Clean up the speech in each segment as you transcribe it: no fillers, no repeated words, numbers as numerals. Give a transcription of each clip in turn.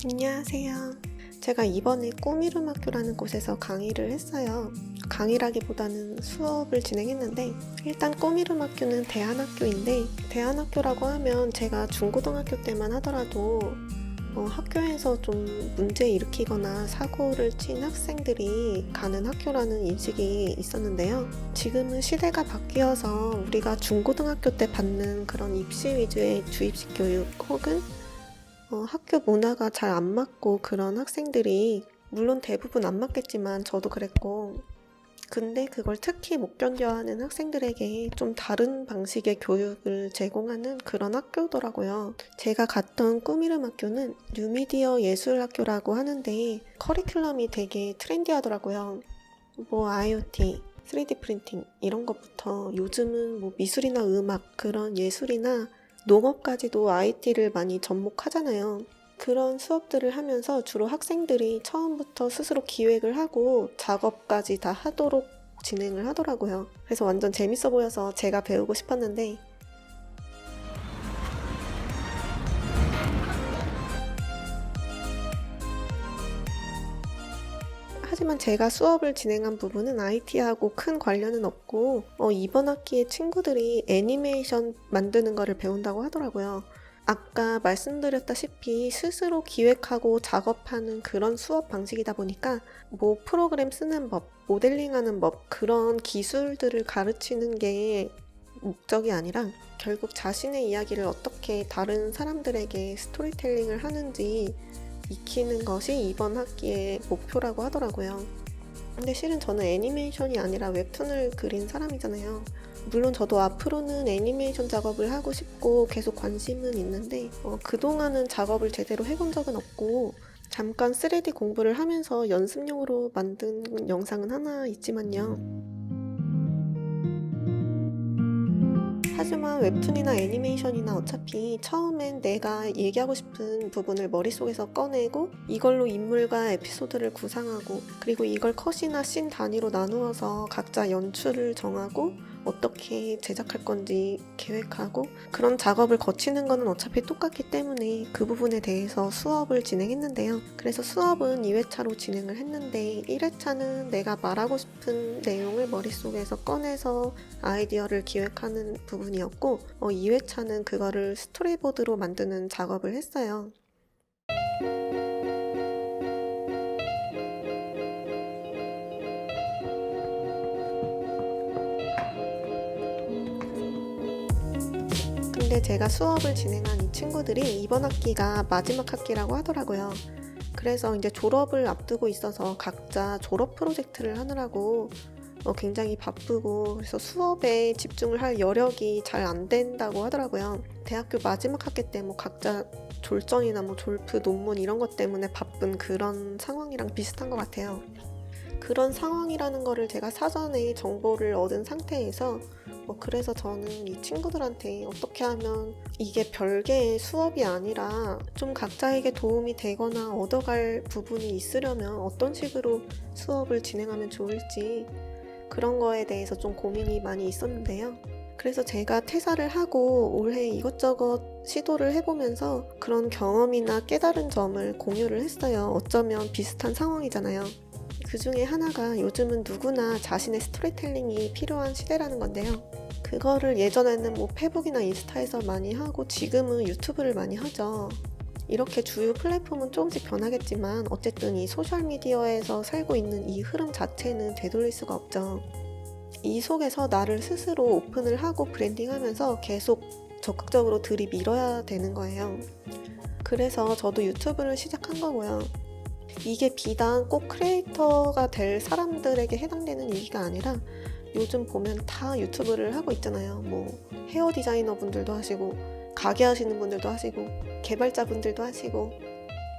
안녕하세요. 제가 이번에 꿈이름학교라는 곳에서 강의를 했어요. 강의라기보다는 수업을 진행했는데, 일단 꿈이름학교는 대안학교인데, 대안학교라고 하면 제가 중고등학교 때만 하더라도 학교에서 좀 문제 일으키거나 사고를 친 학생들이 가는 학교라는 인식이 있었는데요. 지금은 시대가 바뀌어서 우리가 중고등학교 때 받는 그런 입시 위주의 주입식 교육 혹은 학교 문화가 잘 안 맞고 그런 학생들이, 물론 대부분 안 맞겠지만 저도 그랬고, 근데 그걸 특히 못 견뎌하는 학생들에게 좀 다른 방식의 교육을 제공하는 그런 학교더라고요. 제가 갔던 꿈이름 학교는 뉴미디어 예술학교라고 하는데 커리큘럼이 되게 트렌디하더라고요. 뭐 IoT, 3D 프린팅 이런 것부터 요즘은 뭐 미술이나 음악, 그런 예술이나 농업까지도 IT를 많이 접목하잖아요. 그런 수업들을 하면서 주로 학생들이 처음부터 스스로 기획을 하고 작업까지 다 하도록 진행을 하더라고요. 그래서 완전 재밌어 보여서 제가 배우고 싶었는데, 하지만 제가 수업을 진행한 부분은 IT하고 큰 관련은 없고, 이번 학기에 친구들이 애니메이션 만드는 거를 배운다고 하더라고요. 아까 말씀드렸다시피 스스로 기획하고 작업하는 그런 수업 방식이다 보니까 뭐 프로그램 쓰는 법, 모델링하는 법, 그런 기술들을 가르치는 게 목적이 아니라 결국 자신의 이야기를 어떻게 다른 사람들에게 스토리텔링을 하는지 익히는 것이 이번 학기의 목표라고 하더라고요. 근데 실은 저는 애니메이션이 아니라 웹툰을 그린 사람이잖아요. 물론 저도 앞으로는 애니메이션 작업을 하고 싶고 계속 관심은 있는데 그동안은 작업을 제대로 해본 적은 없고, 잠깐 3D 공부를 하면서 연습용으로 만든 영상은 하나 있지만요. 하지만 웹툰이나 애니메이션이나 어차피 처음엔 내가 얘기하고 싶은 부분을 머릿속에서 꺼내고 이걸로 인물과 에피소드를 구상하고, 그리고 이걸 컷이나 씬 단위로 나누어서 각자 연출을 정하고 어떻게 제작할 건지 계획하고, 그런 작업을 거치는 거는 어차피 똑같기 때문에 그 부분에 대해서 수업을 진행했는데요. 그래서 수업은 2회차로 진행을 했는데 1회차는 내가 말하고 싶은 내용을 머릿속에서 꺼내서 아이디어를 기획하는 부분이었고, 2회차는 그거를 스토리보드로 만드는 작업을 했어요. 근데 제가 수업을 진행한 이 친구들이 이번 학기가 마지막 학기라고 하더라고요. 그래서 이제 졸업을 앞두고 있어서 각자 졸업 프로젝트를 하느라고 굉장히 바쁘고, 그래서 수업에 집중을 할 여력이 잘 안 된다고 하더라고요. 대학교 마지막 학기 때 뭐 각자 졸전이나 뭐 졸프 논문 이런 것 때문에 바쁜 그런 상황이랑 비슷한 것 같아요. 그런 상황이라는 거를 제가 사전에 정보를 얻은 상태에서 그래서 저는 이 친구들한테 어떻게 하면 이게 별개의 수업이 아니라 좀 각자에게 도움이 되거나 얻어갈 부분이 있으려면 어떤 식으로 수업을 진행하면 좋을지, 그런 거에 대해서 좀 고민이 많이 있었는데요. 그래서 제가 퇴사를 하고 올해 이것저것 시도를 해보면서 그런 경험이나 깨달은 점을 공유를 했어요. 어쩌면 비슷한 상황이잖아요. 그 중에 하나가 요즘은 누구나 자신의 스토리텔링이 필요한 시대라는 건데요. 그거를 예전에는 뭐 페북이나 인스타에서 많이 하고 지금은 유튜브를 많이 하죠. 이렇게 주요 플랫폼은 조금씩 변하겠지만 어쨌든 이 소셜미디어에서 살고 있는 이 흐름 자체는 되돌릴 수가 없죠. 이 속에서 나를 스스로 오픈을 하고 브랜딩하면서 계속 적극적으로 들이밀어야 되는 거예요. 그래서 저도 유튜브를 시작한 거고요. 이게 비단 꼭 크리에이터가 될 사람들에게 해당되는 얘기가 아니라 요즘 보면 다 유튜브를 하고 있잖아요. 뭐 헤어 디자이너 분들도 하시고, 가게 하시는 분들도 하시고, 개발자 분들도 하시고.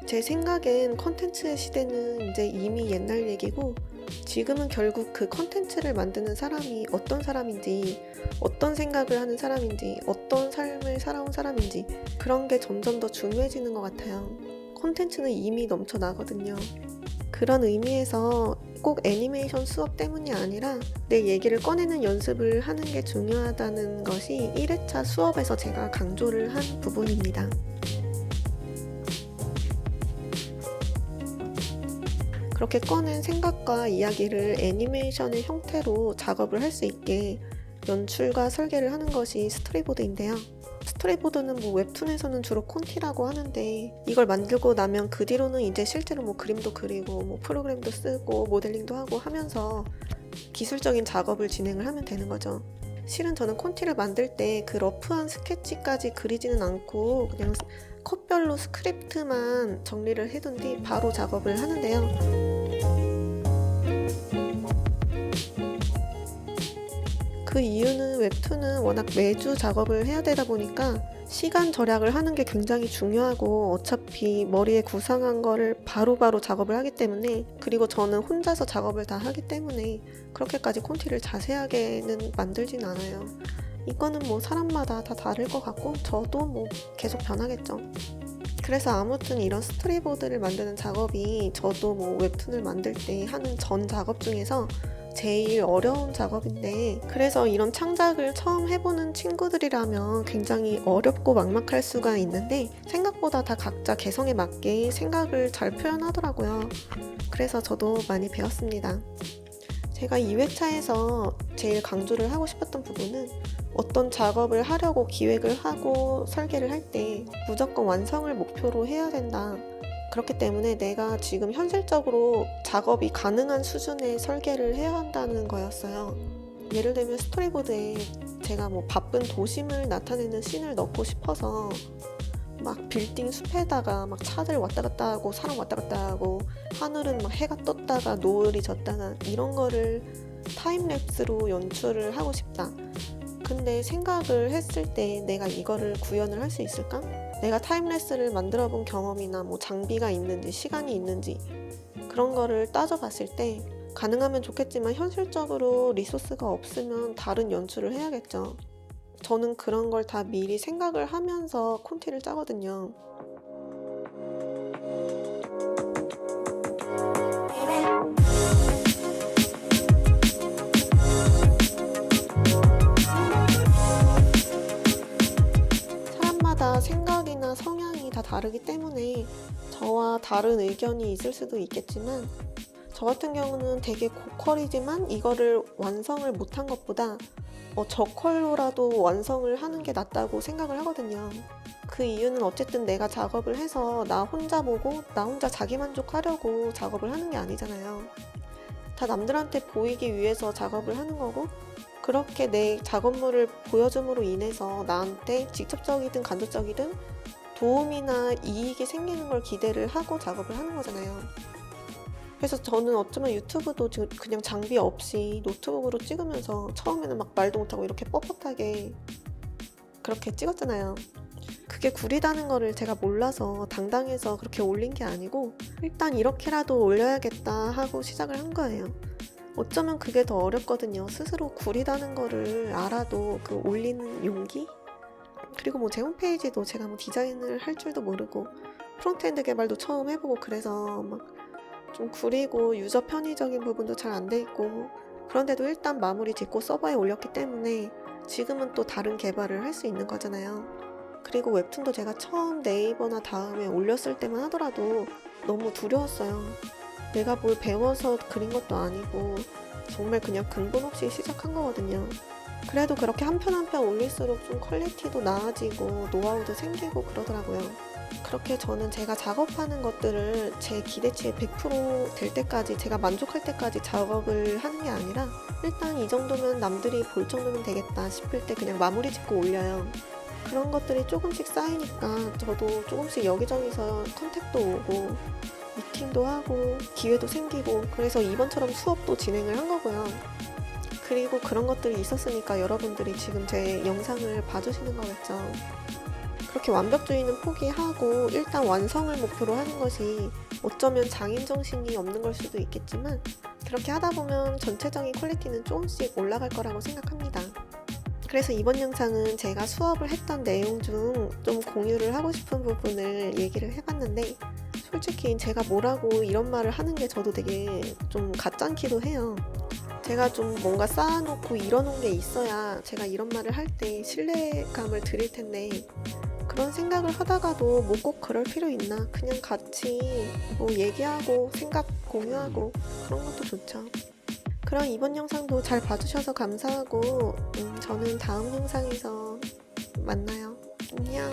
제 생각엔 컨텐츠의 시대는 이제 이미 옛날 얘기고, 지금은 결국 그 컨텐츠를 만드는 사람이 어떤 사람인지, 어떤 생각을 하는 사람인지, 어떤 삶을 살아온 사람인지, 그런 게 점점 더 중요해지는 것 같아요. 콘텐츠는 이미 넘쳐나거든요. 그런 의미에서 꼭 애니메이션 수업 때문이 아니라 내 얘기를 꺼내는 연습을 하는 게 중요하다는 것이 1회차 수업에서 제가 강조를 한 부분입니다. 그렇게 꺼낸 생각과 이야기를 애니메이션의 형태로 작업을 할 수 있게 연출과 설계를 하는 것이 스토리보드인데요. 스토리보드는 웹툰에서는 주로 콘티라고 하는데, 이걸 만들고 나면 그 뒤로는 이제 실제로 그림도 그리고 프로그램도 쓰고 모델링도 하고 하면서 기술적인 작업을 진행을 하면 되는 거죠. 실은 저는 콘티를 만들 때 그 러프한 스케치까지 그리지는 않고 그냥 컷별로 스크립트만 정리를 해둔 뒤 바로 작업을 하는데요. 그 이유는 웹툰은 워낙 매주 작업을 해야 되다 보니까 시간 절약을 하는 게 굉장히 중요하고, 어차피 머리에 구상한 거를 바로바로 작업을 하기 때문에, 그리고 저는 혼자서 작업을 다 하기 때문에 그렇게까지 콘티를 자세하게는 만들진 않아요. 이거는 사람마다 다 다를 것 같고 저도 계속 변하겠죠. 그래서 아무튼 이런 스토리보드를 만드는 작업이 저도 웹툰을 만들 때 하는 전 작업 중에서 제일 어려운 작업인데, 그래서 이런 창작을 처음 해보는 친구들이라면 굉장히 어렵고 막막할 수가 있는데, 생각보다 다 각자 개성에 맞게 생각을 잘 표현하더라고요. 그래서 저도 많이 배웠습니다. 제가 2회차에서 제일 강조를 하고 싶었던 부분은, 어떤 작업을 하려고 기획을 하고 설계를 할 때 무조건 완성을 목표로 해야 된다. 그렇기 때문에 내가 지금 현실적으로 작업이 가능한 수준의 설계를 해야 한다는 거였어요. 예를 들면 스토리보드에 제가 바쁜 도심을 나타내는 씬을 넣고 싶어서 빌딩 숲에다가 차들 왔다 갔다 하고 사람 왔다 갔다 하고, 하늘은 해가 떴다가 노을이 졌다가 이런 거를 타임랩스로 연출을 하고 싶다. 근데 생각을 했을 때 내가 이거를 구현을 할 수 있을까? 내가 타임랩스를 만들어 본 경험이나 장비가 있는지 시간이 있는지 그런 거를 따져봤을 때 가능하면 좋겠지만, 현실적으로 리소스가 없으면 다른 연출을 해야겠죠. 저는 그런 걸 다 미리 생각을 하면서 콘티를 짜거든요. 사람마다 생각이나 성향이 다 다르기 때문에 저와 다른 의견이 있을 수도 있겠지만, 저 같은 경우는 되게 고퀄이지만 이거를 완성을 못한 것보다 저퀄로라도 완성을 하는 게 낫다고 생각을 하거든요. 그 이유는 어쨌든 내가 작업을 해서 나 혼자 보고 나 혼자 자기만족하려고 작업을 하는 게 아니잖아요. 다 남들한테 보이기 위해서 작업을 하는 거고, 그렇게 내 작업물을 보여줌으로 인해서 나한테 직접적이든 간접적이든 도움이나 이익이 생기는 걸 기대를 하고 작업을 하는 거잖아요. 그래서 저는 어쩌면 유튜브도 지금 그냥 장비 없이 노트북으로 찍으면서 처음에는 말도 못하고 이렇게 뻣뻣하게 그렇게 찍었잖아요. 그게 구리다는 거를 제가 몰라서 당당해서 그렇게 올린 게 아니고, 일단 이렇게라도 올려야겠다 하고 시작을 한 거예요. 어쩌면 그게 더 어렵거든요. 스스로 구리다는 거를 알아도 그 올리는 용기? 그리고 제 홈페이지도 제가 디자인을 할 줄도 모르고 프론트엔드 개발도 처음 해보고, 그래서 좀 구리고 유저 편의적인 부분도 잘 안 돼 있고, 그런데도 일단 마무리 짓고 서버에 올렸기 때문에 지금은 또 다른 개발을 할 수 있는 거잖아요. 그리고 웹툰도 제가 처음 네이버나 다음에 올렸을 때만 하더라도 너무 두려웠어요. 내가 뭘 배워서 그린 것도 아니고 정말 그냥 근본 없이 시작한 거거든요. 그래도 그렇게 한 편 한 편 올릴수록 좀 퀄리티도 나아지고 노하우도 생기고 그러더라고요. 그렇게 저는 제가 작업하는 것들을 제 기대치에 100% 될 때까지, 제가 만족할 때까지 작업을 하는 게 아니라, 일단 이 정도면 남들이 볼 정도면 되겠다 싶을 때 그냥 마무리 짓고 올려요. 그런 것들이 조금씩 쌓이니까 저도 조금씩 여기저기서 컨택도 오고 미팅도 하고 기회도 생기고, 그래서 이번처럼 수업도 진행을 한 거고요. 그리고 그런 것들이 있었으니까 여러분들이 지금 제 영상을 봐주시는 거겠죠. 그렇게 완벽주의는 포기하고 일단 완성을 목표로 하는 것이 어쩌면 장인정신이 없는 걸 수도 있겠지만, 그렇게 하다 보면 전체적인 퀄리티는 조금씩 올라갈 거라고 생각합니다. 그래서 이번 영상은 제가 수업을 했던 내용 중 좀 공유를 하고 싶은 부분을 얘기를 해봤는데, 솔직히 제가 뭐라고 이런 말을 하는 게 저도 되게 좀 가짠기도 해요. 제가 좀 뭔가 쌓아놓고 이뤄놓은 게 있어야 제가 이런 말을 할 때 신뢰감을 드릴 텐데 그런 생각을 하다가도 뭐 꼭 그럴 필요 있나? 그냥 같이 뭐 얘기하고 생각 공유하고 그런 것도 좋죠. 그럼 이번 영상도 잘 봐주셔서 감사하고 저는 다음 영상에서 만나요. 안녕.